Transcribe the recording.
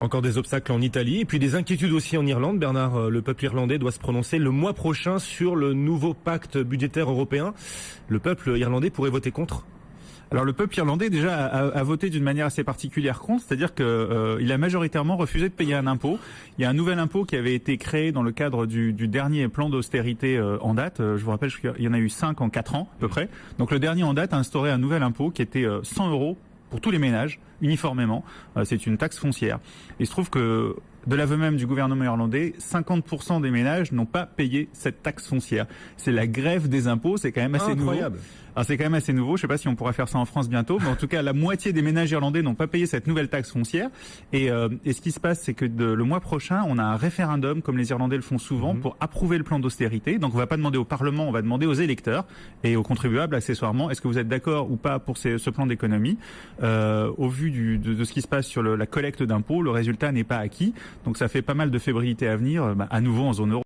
Encore des obstacles en Italie et puis des inquiétudes aussi en Irlande. Bernard, le peuple irlandais doit se prononcer le mois prochain sur le nouveau pacte budgétaire européen. Le peuple irlandais pourrait voter contre. Alors le peuple irlandais déjà a voté d'une manière assez particulière contre, c'est-à-dire que il a majoritairement refusé de payer un impôt. Il y a un nouvel impôt qui avait été créé dans le cadre du dernier plan d'austérité en date. Je vous rappelle qu'il y en a eu 5 en 4 ans à peu près. Donc le dernier en date a instauré un nouvel impôt qui était 100 € pour tous les ménages, uniformément. C'est une taxe foncière. Il se trouve que, de l'aveu même du gouvernement irlandais, 50% des ménages n'ont pas payé cette taxe foncière. C'est la grève des impôts, c'est quand même assez incroyable. nouveau. Alors c'est quand même assez nouveau, je sais pas si on pourra faire ça en France bientôt, mais en tout cas la moitié des ménages irlandais n'ont pas payé cette nouvelle taxe foncière. Et ce qui se passe, c'est que le mois prochain, on a un référendum, comme les Irlandais le font souvent, pour approuver le plan d'austérité. Donc on va pas demander au Parlement, on va demander aux électeurs et aux contribuables accessoirement, est-ce que vous êtes d'accord ou pas pour ce plan d'économie. Au vu de ce qui se passe sur la collecte d'impôts, le résultat n'est pas acquis. Donc ça fait pas mal de fébrilité à venir, à nouveau en zone euro.